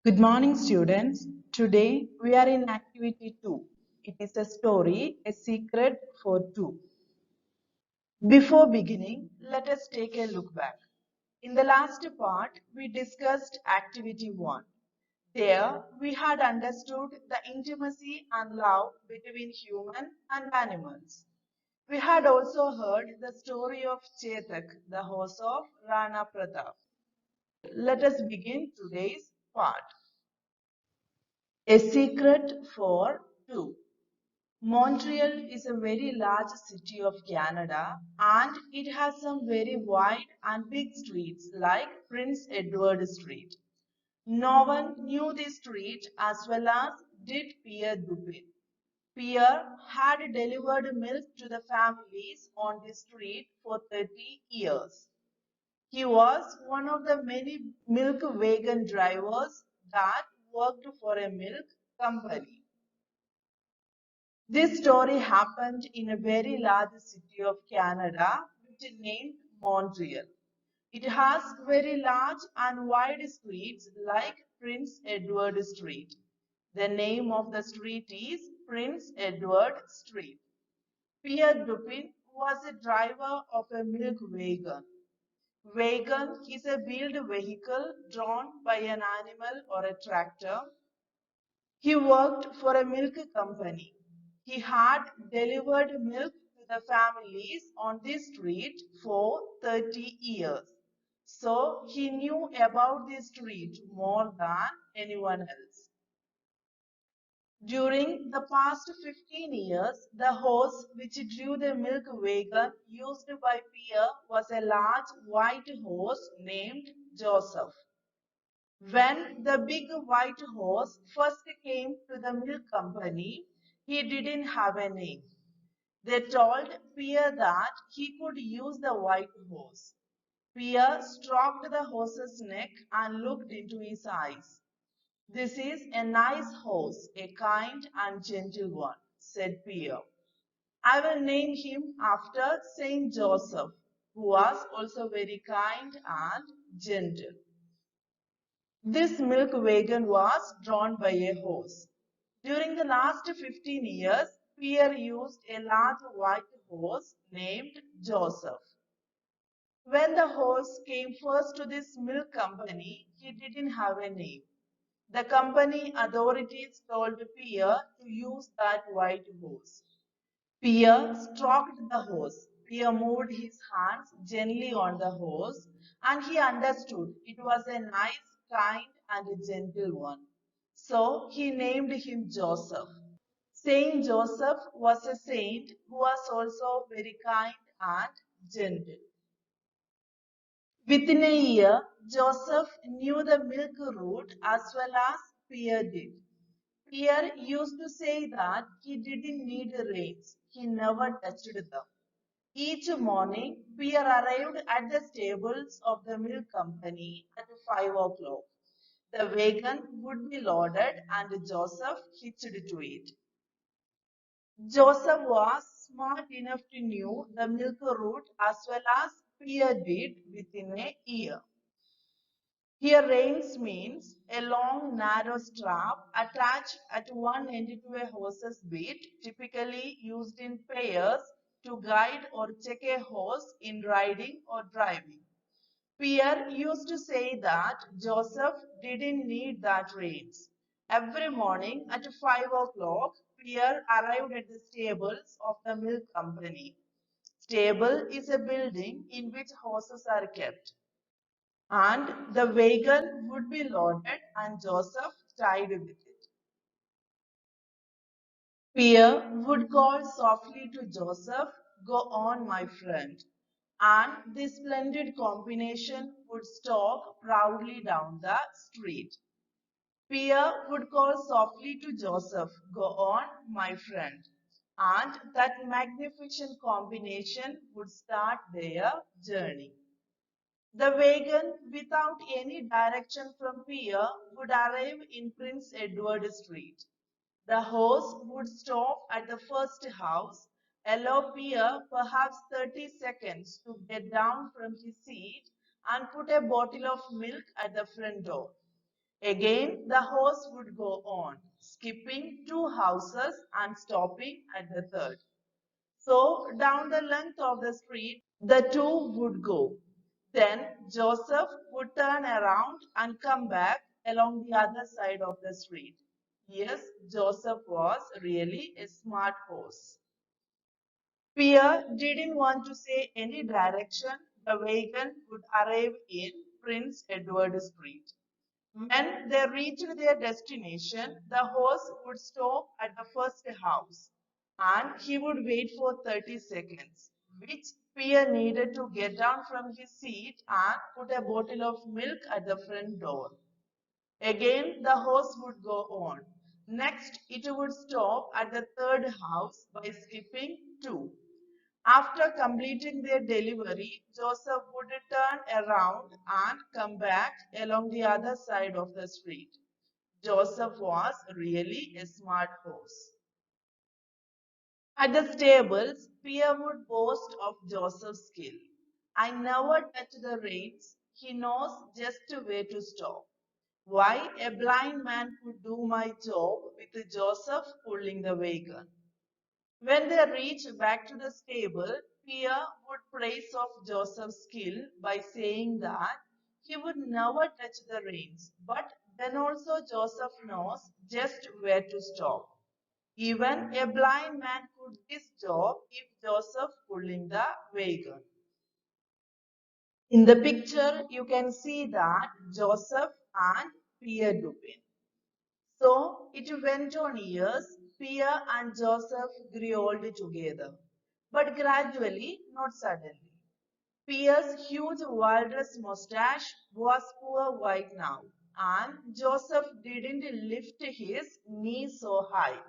Good morning, students. Today we are in activity 2. It is a story, A Secret for Two. Before beginning, let us take a look back. In the last part, we discussed activity 1. There, we had understood the intimacy and love between human and animals. We had also heard the story of Chetak, the horse of Rana Pratap. Let us begin today's part. A secret for two. Montreal is a very large city of Canada and it has some very wide and big streets like Prince Edward Street. No one knew this street as well as did Pierre Dupin. Pierre had delivered milk to the families on this street for 30 years. He was one of the many milk wagon drivers that worked for a milk company. This story happened in a very large city of Canada, which is named Montreal. It has very large and wide streets like Prince Edward Street. The name of the street is Prince Edward Street. Pierre Dupin was a driver of a milk wagon. Wagon is a wheeled vehicle drawn by an animal or a tractor. He worked for a milk company. He had delivered milk to the families on this street for 30 years. So he knew about this street more than anyone else. During the past 15 years, the horse which drew the milk wagon used by Pierre was a large white horse named Joseph. When the big white horse first came to the milk company, he didn't have a name. They told Pierre that he could use the white horse. Pierre stroked the horse's neck and looked into his eyes. "This is a nice horse, a kind and gentle one," said Pierre. "I will name him after Saint Joseph, who was also very kind and gentle." This milk wagon was drawn by a horse. During the last 15 years, Pierre used a large white horse named Joseph. When the horse came first to this milk company, he didn't have a name. The company authorities told Pierre to use that white horse. Pierre stroked the horse. Pierre moved his hands gently on the horse, and he understood it was a nice, kind, and a gentle one. So he named him Joseph. Saint Joseph was a saint who was also very kind and gentle. Within a year, Joseph knew the milk route as well as Pierre did. Pierre used to say that he didn't need reins. He never touched them. Each morning, Pierre arrived at the stables of the milk company at 5 o'clock. The wagon would be loaded and Joseph hitched to it. Joseph was smart enough to know the milk route as well as Pierre did within a year. Here reins means a long narrow strap attached at one end to a horse's bit, typically used in pairs to guide or check a horse in riding or driving. Pierre used to say that Joseph didn't need that reins. Every morning at 5 o'clock, Pierre arrived at the stables of the milk company. Stable is a building in which horses are kept. And the wagon would be loaded and Joseph tied with it. Pierre would call softly to Joseph, "Go on, my friend." And this splendid combination would stalk proudly down the street. Pierre would call softly to Joseph, "Go on, my friend." And that magnificent combination would start their journey. The wagon, without any direction from Pierre, would arrive in Prince Edward Street. The horse would stop at the first house, allow Pierre perhaps 30 seconds to get down from his seat, and put a bottle of milk at the front door. Again, the horse would go on, skipping two houses and stopping at the third. So, down the length of the street, the two would go. Then Joseph would turn around and come back along the other side of the street. Yes, Joseph was really a smart horse. Pierre didn't want to say any direction the wagon would arrive in Prince Edward Street. When they reached their destination, the horse would stop at the first house and he would wait for 30 seconds, which Pierre needed to get down from his seat and put a bottle of milk at the front door. Again, the horse would go on. Next, it would stop at the third house by skipping two. After completing their delivery, Joseph would turn around and come back along the other side of the street. Joseph was really a smart horse. At the stables, Pierre would boast of Joseph's skill. I never touch the reins. He knows just where to stop. Why, a blind man could do my job with Joseph pulling the wagon. When they reached back to the stable, Pierre would praise of Joseph's skill by saying that he would never touch the reins, but then also Joseph knows just where to stop. Even a blind man could this job if Joseph pulling the wagon. In the picture, you can see that Joseph and Pierre Dupin. So it went on years. Pierre and Joseph grew old together, but gradually, not suddenly. Pierre's huge walrus mustache was poor white now, and Joseph didn't lift his knees so high.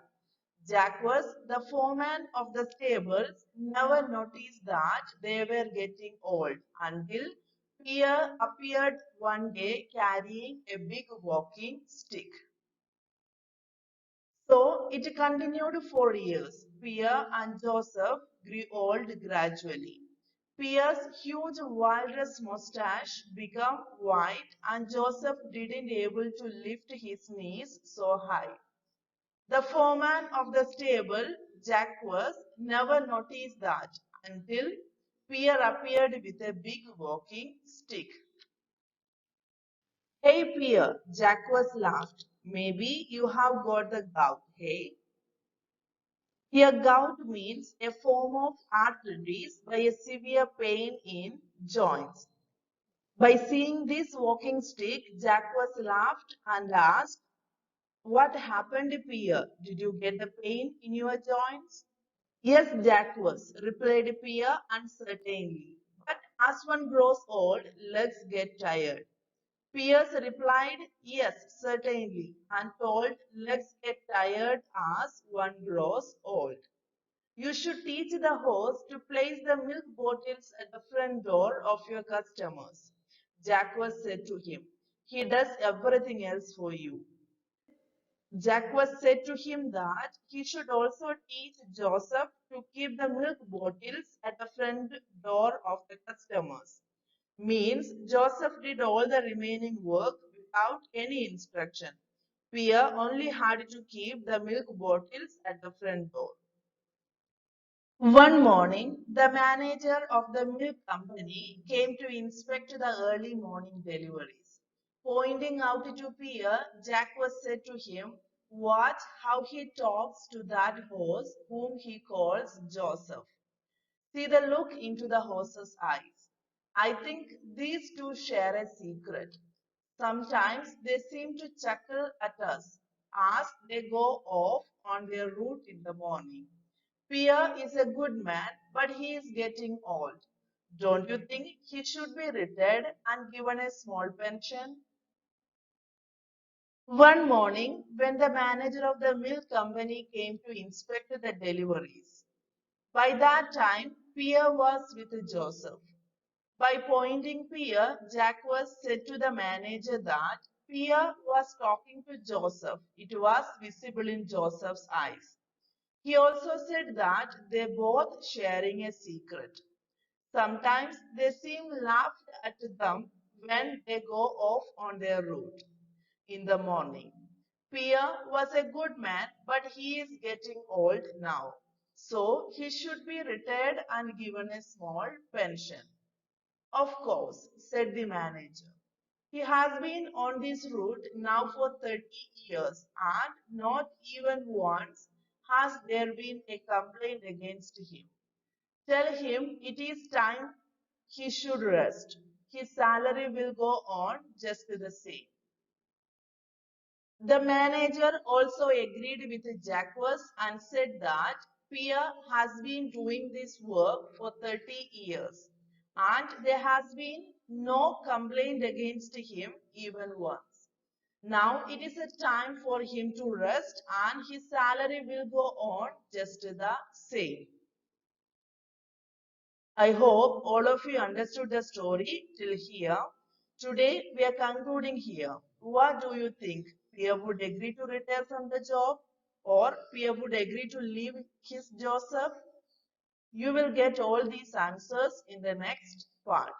Jacques, the foreman of the stables, never noticed that they were getting old until Pierre appeared one day carrying a big walking stick. So it continued for years. Pierre and Joseph grew old gradually. Pierre's huge walrus mustache became white and Joseph didn't able to lift his knees so high. The foreman of the stable, Jacques, never noticed that until Pierre appeared with a big walking stick. Hey Pierre, Jacques laughed. Maybe you have got the gout, hey? Here, gout means a form of arthritis by a severe pain in joints. By seeing this walking stick, Jacques laughed and asked, what happened, Pierre? Did you get the pain in your joints? Yes, Jacques, replied Pierre uncertainly. But as one grows old, legs get tired. Pierce replied, yes, certainly, and told, legs get tired as one grows old. You should teach the host to place the milk bottles at the front door of your customers. Jacques said to him. He does everything else for you. Jacques said to him that he should also teach Joseph to keep the milk bottles at the front door of the customers. Means Joseph did all the remaining work without any instruction. Pierre only had to keep the milk bottles at the front door. One morning, the manager of the milk company came to inspect the early morning deliveries. Pointing out to Pierre, Jacques said to him, watch how he talks to that horse whom he calls Joseph. See the look into the horse's eyes. I think these two share a secret. Sometimes they seem to chuckle at us as they go off on their route in the morning. Pierre is a good man, but he is getting old. Don't you think he should be retired and given a small pension? One morning, when the manager of the milk company came to inspect the deliveries, by that time, Pierre was with Joseph. By pointing Pierre, Jacques said to the manager that Pierre was talking to Joseph. It was visible in Joseph's eyes. He also said that they both sharing a secret. Sometimes they seem laughed at them when they go off on their route. in the morning. Pierre was a good man, but he is getting old now. So he should be retired and given a small pension. Of course, said the manager. He has been on this route now for 30 years and not even once has there been a complaint against him. Tell him it is time he should rest. His salary will go on just the same. The manager also agreed with Jacques and said that Pierre has been doing this work for 30 years and there has been no complaint against him even once. Now it is a time for him to rest and his salary will go on just the same. I hope all of you understood the story till here. Today we are concluding here. What do you think? Pierre would agree to retire from the job or Pierre would agree to leave his Joseph? You will get all these answers in the next part.